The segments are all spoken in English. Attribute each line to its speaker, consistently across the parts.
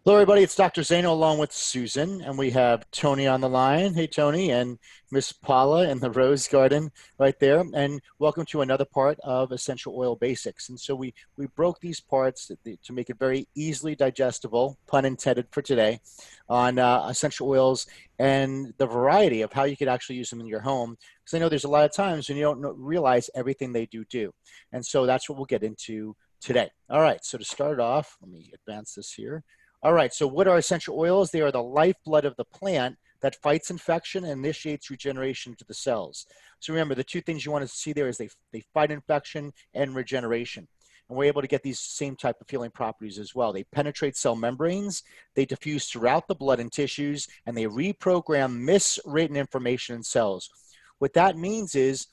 Speaker 1: Hello, everybody. It's Dr. Zaino along with Susan, and we have Tony on the line. Hey, Tony, and Miss Paula in the Rose Garden right there. And welcome to another part of Essential Oil Basics. And so we broke these parts to make it very easily digestible, pun intended for today, on essential oils and the variety of how you could actually use them in your home. Because I know there's a lot of times when you don't realize everything they do. And so that's what we'll get into today. All right. So to start off, let me advance this here. All right, so what are essential oils? They are the lifeblood of the plant that fights infection and initiates regeneration to the cells. So remember, the two things you want to see there is they fight infection and regeneration. And we're able to get these same type of healing properties as well. They penetrate cell membranes, they diffuse throughout the blood and tissues, and they reprogram miswritten information in cells. What that means is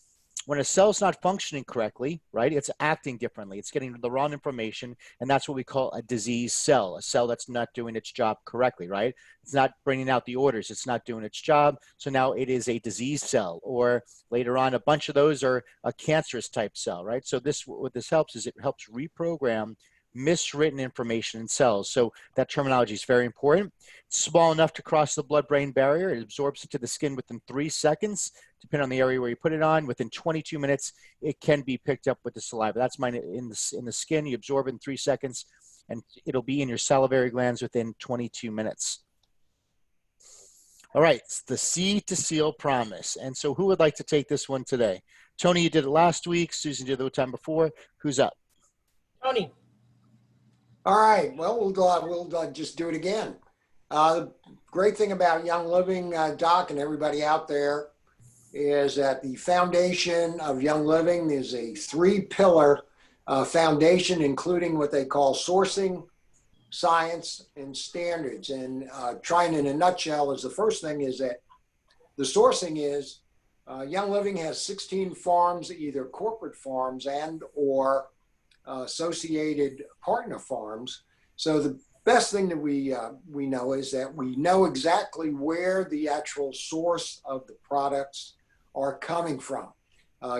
Speaker 1: when a cell's not functioning correctly, right, it's acting differently. It's getting the wrong information, and that's what we call a disease cell, a cell that's not doing its job correctly, right? It's not bringing out the orders. It's not doing its job. So now it is a disease cell, or later on, a bunch of those are a cancerous type cell, right? So what this helps is it helps reprogram miswritten information in cells. So that terminology is very important. It's small enough to cross the blood-brain barrier. It absorbs into the skin within 3 seconds, depending on the area where you put it on. Within 22 minutes, it can be picked up with the saliva. That's mine in the skin. You absorb it in 3 seconds, and it'll be in your salivary glands within 22 minutes. All right, it's the seed to seal promise. And so who would like to take this one today? Tony, you did it last week. Susan did it the time before. Who's up?
Speaker 2: Tony.
Speaker 3: All right. Well, we'll just do it again. The great thing about Young Living, Doc, and everybody out there is that the foundation of Young Living is a 3-pillar foundation, including what they call sourcing, science, and standards. And trying in a nutshell is the first thing is that the sourcing is Young Living has 16 farms, either corporate farms and or associated partner farms. So the best thing that we know is that we know exactly where the actual source of the products are coming from.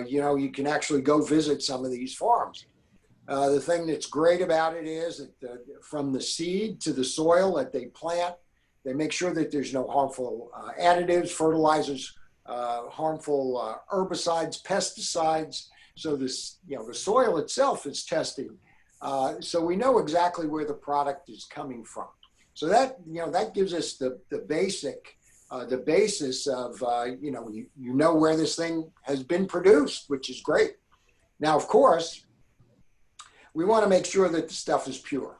Speaker 3: You can actually go visit some of these farms. The thing that's great about it is that from the seed to the soil that they plant, they make sure that there's no harmful additives, fertilizers, harmful herbicides, pesticides. So this, the soil itself is tested. So we know exactly where the product is coming from. So that, that gives us the basis of, you know where this thing has been produced, which is great. Now, of course, we want to make sure that the stuff is pure.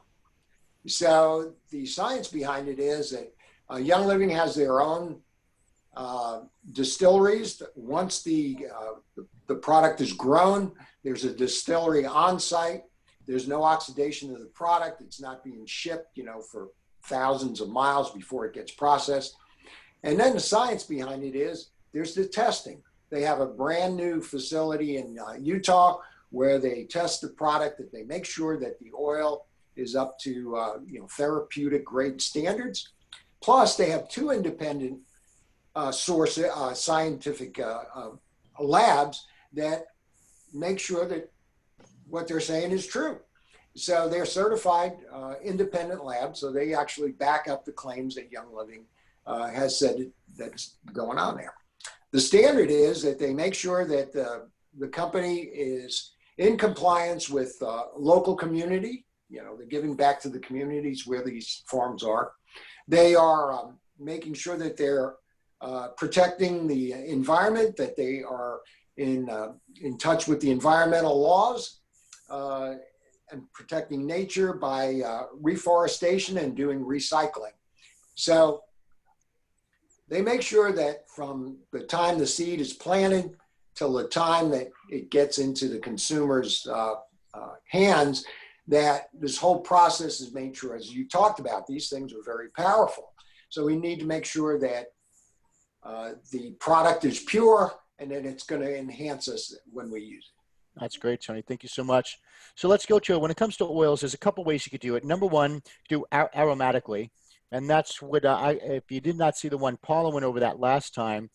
Speaker 3: So the science behind it is that Young Living has their own distilleries. Once the product is grown, there's a distillery on site. There's no oxidation of the product. It's not being shipped, for thousands of miles before it gets processed. And then the science behind it is there's the testing. They have a brand new facility in Utah where they test the product, that they make sure that the oil is up to therapeutic grade standards. Plus, they have 2 independent scientific labs that make sure that what they're saying is true. So they're certified independent labs, so they actually back up the claims that Young Living has said that's going on there. The standard is that they make sure that the company is in compliance with local community. They're giving back to the communities where these farms are. They are making sure that they're protecting the environment, that they are in touch with the environmental laws, and protecting nature by reforestation and doing recycling. So they make sure that from the time the seed is planted till the time that it gets into the consumer's hands, that this whole process is made sure, as you talked about, these things are very powerful. So we need to make sure that the product is pure and that it's going to enhance us when we use it.
Speaker 1: That's great, Tony. Thank you so much. So let's go to it. When it comes to oils, there's a couple ways you could do it. Number one, do aromatically. And that's what if you did not see the one, Paula went over that last time.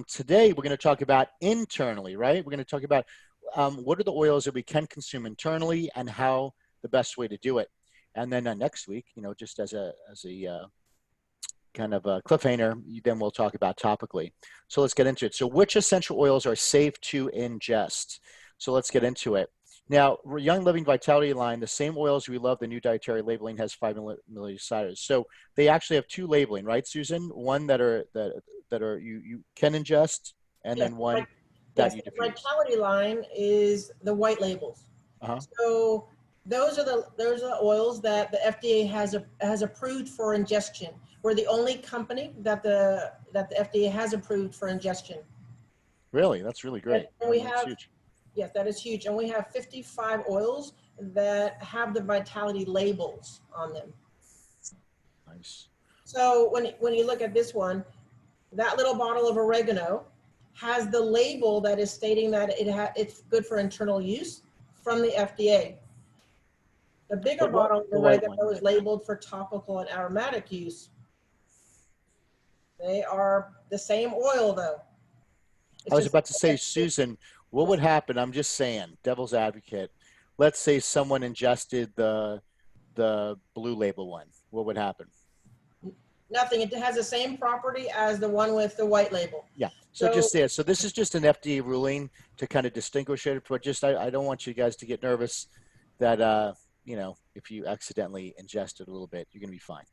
Speaker 1: Today, we're going to talk about internally, right? We're going to talk about what are the oils that we can consume internally and how the best way to do it. And then next week, just as a kind of a cliffhanger, then we'll talk about topically. So let's get into it. So which essential oils are safe to ingest? So let's get into it. Now, Young Living Vitality line, the same oils we love, the new dietary labeling has 5 milliliters. So they actually have two labeling, right, Susan? One that are you can ingest, and
Speaker 2: Yes,
Speaker 1: then one that
Speaker 2: yes,
Speaker 1: you
Speaker 2: the
Speaker 1: diffuse.
Speaker 2: Vitality line is the white labels.
Speaker 1: Uh-huh.
Speaker 2: So those are the oils that the FDA has approved for ingestion. We're the only company that the FDA has approved for ingestion.
Speaker 1: Really? That's really great.
Speaker 2: And
Speaker 1: I
Speaker 2: we
Speaker 1: mean, that's
Speaker 2: have,
Speaker 1: huge.
Speaker 2: yes, that is huge. And we have 55 oils that have the Vitality labels on them.
Speaker 1: Nice.
Speaker 2: So when you look at this one, that little bottle of oregano has the label that is stating that it's good for internal use from the FDA. The bigger bottle of
Speaker 1: The white one,
Speaker 2: oregano is
Speaker 1: right?
Speaker 2: labeled for topical and aromatic use. They are the same oil though.
Speaker 1: I
Speaker 2: It's
Speaker 1: was
Speaker 2: just,
Speaker 1: about to say, Susan, what would happen? I'm just saying, devil's advocate. Let's say someone ingested the blue label one. What would happen?
Speaker 2: nothing. It has the same property as the one with the white label.
Speaker 1: Yeah. So
Speaker 2: So
Speaker 1: just say it. So this is just an FDA ruling to kind of distinguish it. But just I don't want you guys to get nervous that if you accidentally ingest it a little bit, you're gonna be fine.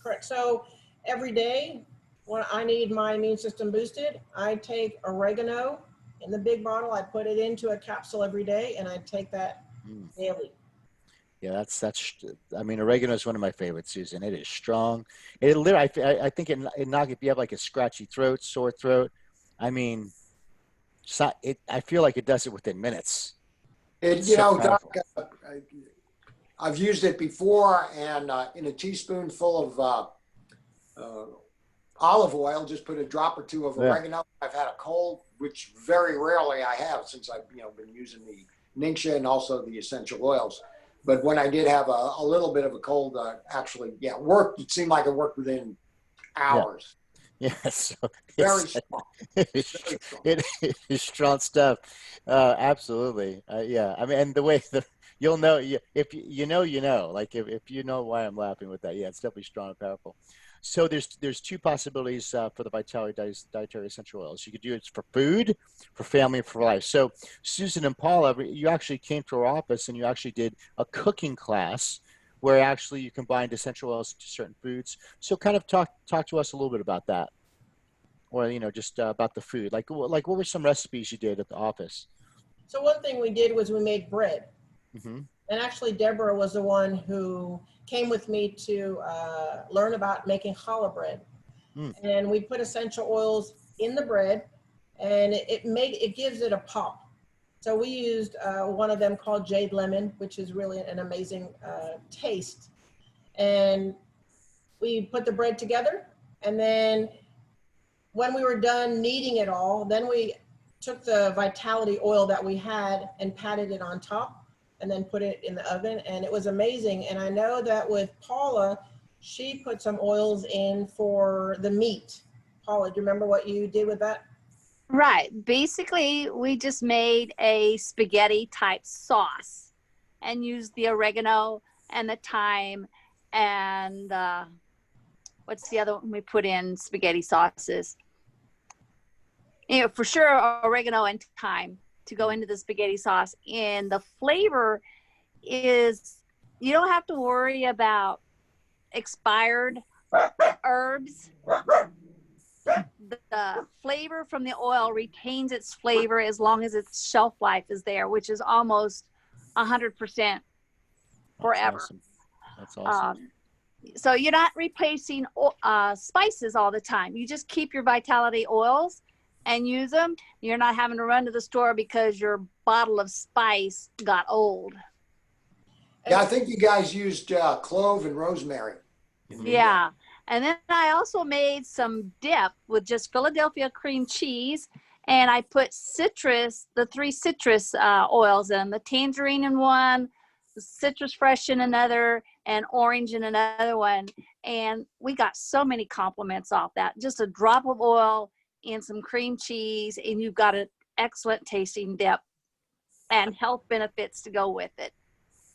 Speaker 2: correct. So every day when I need my immune system boosted, I take oregano in the big bottle. I put it into a capsule every day and I take that
Speaker 1: Mm.
Speaker 2: daily.
Speaker 1: Yeah, that's. I mean, oregano is one of my favorites, Susan. It is strong. It literally, I think it knock if you have like a scratchy throat, sore throat. I mean, I feel like it does it within minutes.
Speaker 3: It,
Speaker 1: It's so
Speaker 3: Doc,
Speaker 1: powerful.
Speaker 3: I've used it before, and in a teaspoonful of olive oil, just put a drop or two of
Speaker 1: Yeah.
Speaker 3: oregano. I've had a cold, which very rarely I have since I've been using the Ningxia and also the essential oils. But when I did have a little bit of a cold, actually, yeah, it worked. It seemed like it worked within
Speaker 1: Yeah.
Speaker 3: hours.
Speaker 1: Yeah. So
Speaker 3: Very strong.
Speaker 1: it is,
Speaker 3: Very strong.
Speaker 1: it is strong stuff. Absolutely. Yeah. I mean, and the way that you'll know, if you know, like if you know why I'm laughing with that, yeah, it's definitely strong and powerful. So there's two possibilities for the Vitality dietary essential oils. You could do it for food, for family, and for life. So Susan and Paula, you actually came to our office and you actually did a cooking class where actually you combined essential oils to certain foods. So kind of talk to us a little bit about that, or just about the food. Like what were some recipes you did at the office?
Speaker 2: So one thing we did was we made bread.
Speaker 1: Mm-hmm.
Speaker 2: And actually, Deborah was the one who came with me to learn about making challah bread.
Speaker 1: Mm.
Speaker 2: And we put essential oils in the bread, and it gives it a pop. So we used one of them called Jade Lemon, which is really an amazing taste. And we put the bread together, and then when we were done kneading it all, then we took the Vitality oil that we had and patted it on top and then put it in the oven, and it was amazing. And I know that with Paula, she put some oils in for the meat. Paula, do you remember what you did with that?
Speaker 4: Right. Basically, we just made a spaghetti type sauce and used the oregano and the thyme and what's the other one we put in spaghetti sauces? For sure, oregano and thyme to go into the spaghetti sauce. And the flavor is, you don't have to worry about expired herbs. The flavor from the oil retains its flavor as long as its shelf life is there, which is almost 100% forever.
Speaker 1: That's awesome. That's awesome.
Speaker 4: So you're not replacing spices all the time. You just keep your Vitality oils and use them. You're not having to run to the store because your bottle of spice got old.
Speaker 3: Yeah, I think you guys used clove and rosemary.
Speaker 1: Mm-hmm.
Speaker 4: Yeah. And then I also made some dip with just Philadelphia cream cheese. And I put the 3 citrus oils in, the tangerine in one, the citrus fresh in another, and orange in another one. And we got so many compliments off that. Just a drop of oil and some cream cheese, and you've got an excellent tasting dip and health benefits to go with it.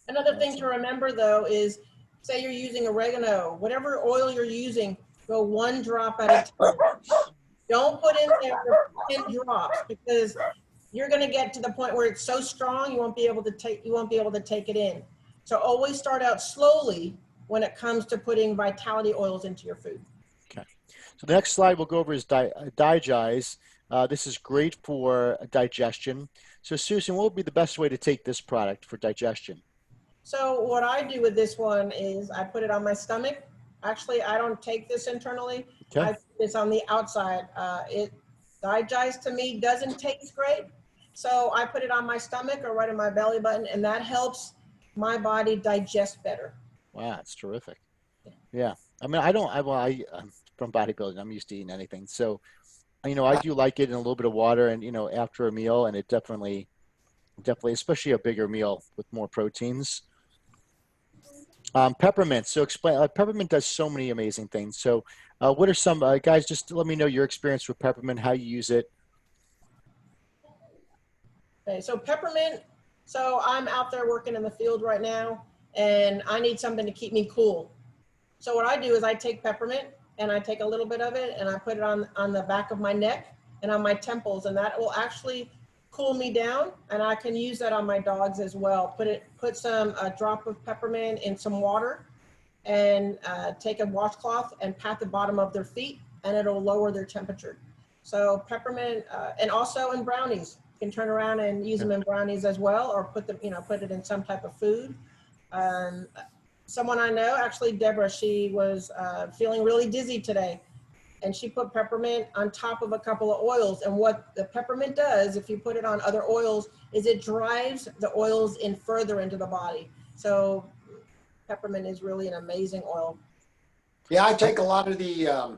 Speaker 2: Another thing to remember though is, say you're using oregano, whatever oil you're using, go 1 drop at a time. Don't put in there 10 drops, because you're going to get to the point where it's so strong you won't be able to take it in. So always start out slowly when it comes to putting vitality oils into your food.
Speaker 1: Okay. So the next slide we'll go over is Digize. This is great for digestion. So Susan, what would be the best way to take this product for digestion?
Speaker 2: So what I do with this one is I put it on my stomach. Actually, I don't take this internally.
Speaker 1: Okay.
Speaker 2: I put this on the outside. It Digize to me doesn't taste great. So I put it on my stomach or right in my belly button, and that helps my body digest better.
Speaker 1: Wow, that's terrific. Yeah. I mean, I'm from bodybuilding. I'm used to eating anything. So, I do like it in a little bit of water and, after a meal, and it definitely, especially a bigger meal with more proteins. Peppermint. So explain, peppermint does so many amazing things. So what are some, guys, just let me know your experience with peppermint, how you use it.
Speaker 2: Okay, so peppermint, so I'm out there working in the field right now, and I need something to keep me cool. So what I do is I take peppermint and I take a little bit of it and I put it on the back of my neck and on my temples, and that will actually cool me down, and I can use that on my dogs as well. Put a drop of peppermint in some water and take a washcloth and pat the bottom of their feet, and it'll lower their temperature. So peppermint, and also in brownies, you can turn around and use them in brownies as well, or put it in some type of food. Someone I know, actually Deborah, she was feeling really dizzy today, and she put peppermint on top of a couple of oils. And what the peppermint does, if you put it on other oils, is it drives the oils in further into the body. So peppermint is really an amazing oil.
Speaker 3: Yeah, I take a lot of the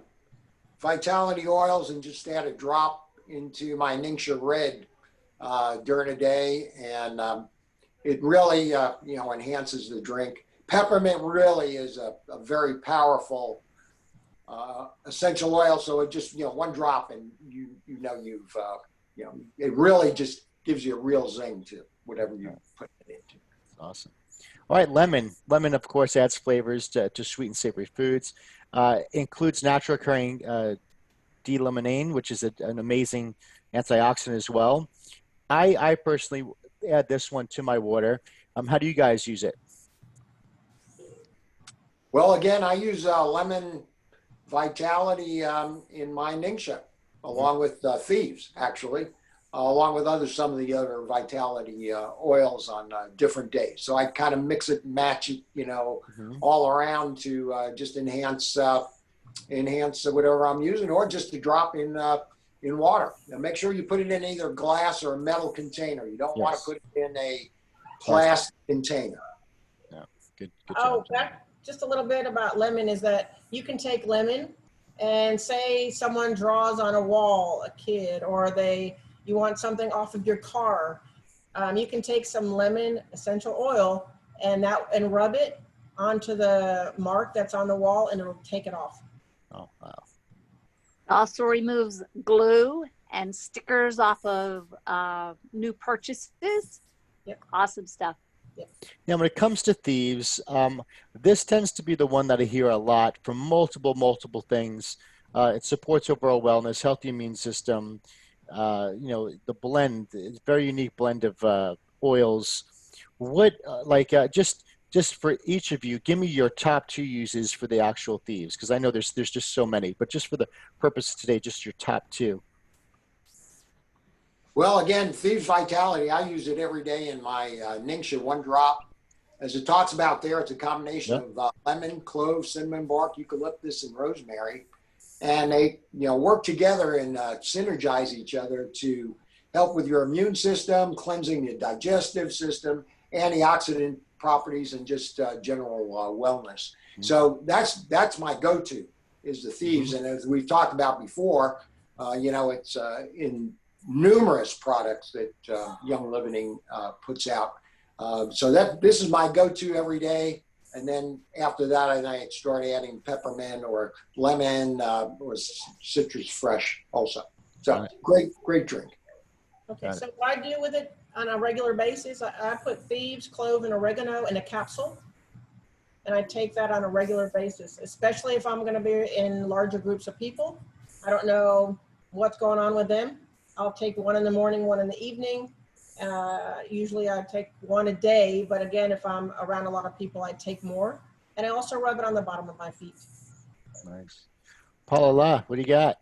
Speaker 3: vitality oils and just add a drop into my Ningxia Red during the day, and it really enhances the drink. Peppermint really is a very powerful essential oil, so it just 1 drop and it really just gives you a real zing to whatever you put it into.
Speaker 1: Awesome. All right, lemon. Lemon, of course, adds flavors to sweet and savory foods. Includes natural occurring D-limonene, which is an amazing antioxidant as well. I personally add this one to my water. How do you guys use it?
Speaker 3: Well, again, I use lemon vitality in my Ningxia, along with Thieves, actually, along with some of the other vitality oils on different days. So I kind of mix it, match it, all around to just enhance whatever I'm using, or just to drop in water. Now make sure you put it in either glass or a metal container. You don't want to put it in a plastic container.
Speaker 1: Yeah, good
Speaker 2: Oh,
Speaker 1: job.
Speaker 2: just a little bit about lemon is that you can take lemon, and say someone draws on a wall, a kid, or you want something off of your car. You can take some lemon essential oil and rub it onto the mark that's on the wall, and it'll take it off.
Speaker 1: Oh, wow.
Speaker 4: Also removes glue and stickers off of new purchases.
Speaker 2: Yep.
Speaker 4: Awesome stuff.
Speaker 1: Now, when it comes to Thieves, this tends to be the one that I hear a lot from multiple things. It supports overall wellness, healthy immune system. The blend, it's a very unique blend of oils. What, just for each of you, give me your top 2 uses for the actual Thieves, because I know there's just so many, but just for the purpose of today, just your top 2.
Speaker 3: Well, again, Thieves Vitality, I use it every day in my Ningxia 1 drop. As it talks about there, it's a combination of lemon, clove, cinnamon bark, eucalyptus, and rosemary. And they work together and synergize each other to help with your immune system, cleansing the digestive system, antioxidant properties, and just general wellness. Mm-hmm. So that's my go-to, is the Thieves. Mm-hmm. And as we've talked about before, it's in numerous products that Young Living puts out. So this is my go-to every day. And then after that, I start adding peppermint or lemon or citrus fresh also. So great drink.
Speaker 2: Okay, so what I do with it, on a regular basis. I put thieves, clove, and oregano in a capsule. And I take that on a regular basis, especially if I'm going to be in larger groups of people. I don't know what's going on with them. I'll take one in the morning, one in the evening. Usually I take one a day, but again, if I'm around a lot of people, I take more. And I also rub it on the bottom of my feet.
Speaker 1: Nice. Paula, what do you got?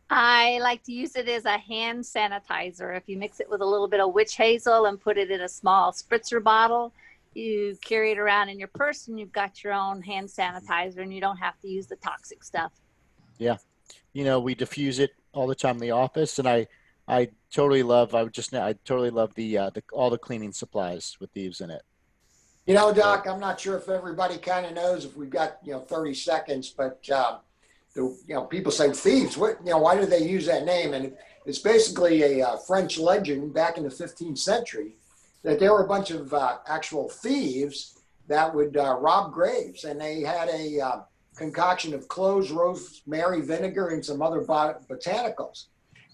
Speaker 4: I like to use it as a hand sanitizer. If you mix it with a little bit of witch hazel and put it in a small spritzer bottle, you carry it around in your purse and you've got your own hand sanitizer and you don't have to use the toxic stuff.
Speaker 1: Yeah. We diffuse it all the time in the office, and I totally love, I totally love the all the cleaning supplies with thieves in it.
Speaker 3: Doc, I'm not sure if everybody kind of knows if we've got, 30 seconds, but, people say thieves, why do they use that name? And it's basically a French legend back in the 15th century that there were a bunch of actual thieves that would rob graves, and they had a concoction of cloves, rosemary, vinegar, and some other botanicals.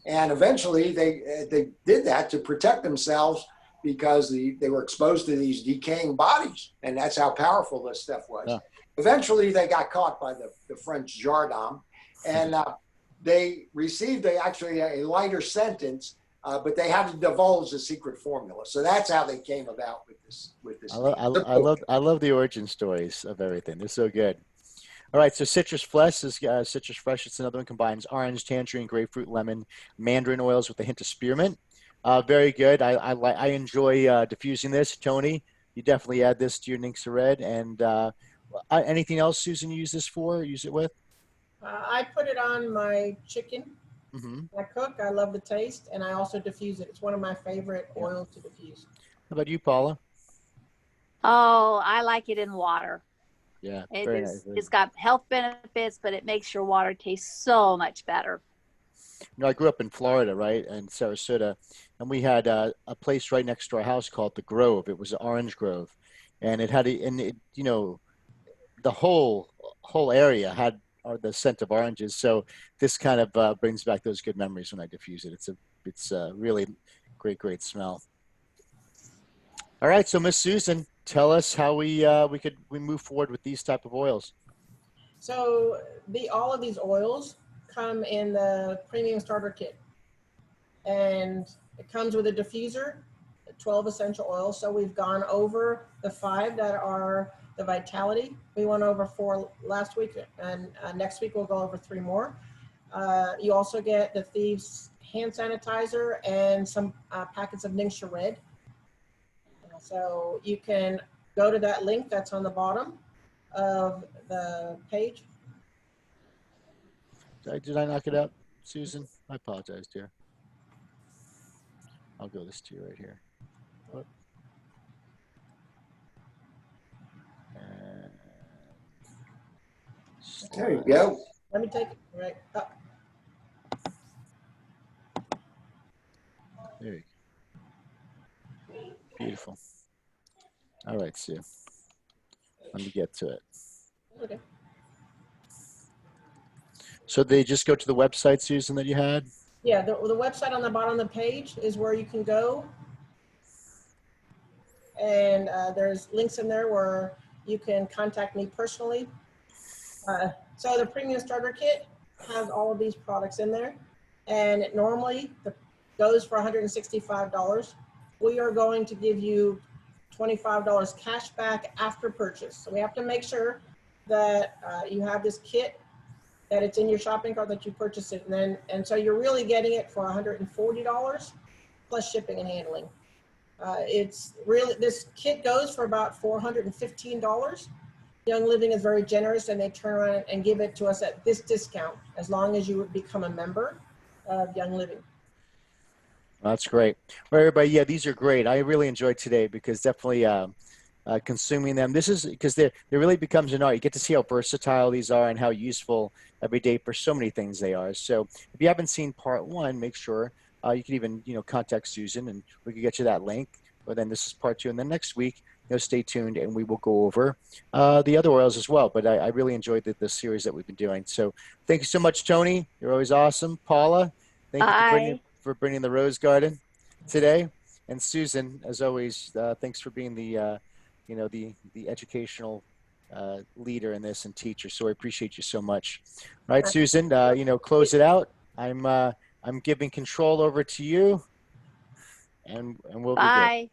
Speaker 3: And eventually they did that to protect themselves because they were exposed to these decaying bodies. And that's how powerful this stuff was. Yeah. Eventually they got caught by the French gendarme, and they received actually a lighter sentence, but they had to divulge the secret formula. So that's how they came about with this.
Speaker 1: I love the origin stories of everything. They're so good. All right, so Citrus Fresh is Citrus Fresh. It's another one, combines orange, tangerine, grapefruit, lemon, mandarin oils with a hint of spearmint. Very good. I enjoy diffusing this. Tony, you definitely add this to your Nixie Red. And anything else, Susan, you use this for? Use it with?
Speaker 2: I put it on my chicken.
Speaker 1: Mm-hmm.
Speaker 2: I cook. I love the taste, and I also diffuse it. It's one of my favorite oils to diffuse.
Speaker 1: How about you, Paula?
Speaker 4: Oh, I like it in water.
Speaker 1: Yeah,
Speaker 4: it's got health benefits, but it makes your water taste so much better.
Speaker 1: I grew up in Florida, right, in Sarasota, and we had a place right next to our house called the Grove. It was an orange grove, and it had the whole area had the scent of oranges. So this kind of brings back those good memories when I diffuse it. It's a really great smell. All right, so Miss Susan, tell us how we move forward with these type of oils.
Speaker 2: So all of these oils come in the premium starter kit, and it comes with a diffuser, 12 essential oils. So we've gone over the 5 that are the Vitality. We went over 4 last week, and next week we'll go over 3 more. You also get the Thieves hand sanitizer and some packets of Nixie Red. So you can go to that link that's on the bottom of the page.
Speaker 1: Did I knock it out, Susan? I apologize, dear. I'll go this to you right here.
Speaker 3: There you go.
Speaker 2: Let me take it right up.
Speaker 1: There you go. Beautiful. All right, Sue. Let me get to it.
Speaker 2: Okay.
Speaker 1: So they just go to the website, Susan, that you had?
Speaker 2: Yeah, the website on the bottom of the page is where you can go. And there's links in there where you can contact me personally. So the premium starter kit has all of these products in there, and it normally goes for $165. We are going to give you $25 cash back after purchase. So we have to make sure that you have this kit, that it's in your shopping cart, that you purchase it, and so you're really getting it for $140 plus shipping and handling. It's really, this kit goes for about $415. Young Living is very generous, and they turn around and give it to us at this discount as long as you would become a member of Young Living.
Speaker 1: That's great. Well, everybody, yeah, these are great. I really enjoyed today because definitely consuming them. This is because there really becomes an art. You get to see how versatile these are and how useful every day for so many things they are. So if you haven't seen part 1, make sure you can even contact Susan and we can get you that link. But then this is part 2, and then next week, stay tuned and we will go over the other oils as well. But I really enjoyed the series that we've been doing. So thank you so much, Tony. You're always awesome. Paula, thank you for bringing the Rose Garden today. And Susan, as always, thanks for being the, the educational leader in this and teacher. So I appreciate you so much. All right, Susan, close it out. I'm giving control over to you, and we'll be good.
Speaker 4: Bye.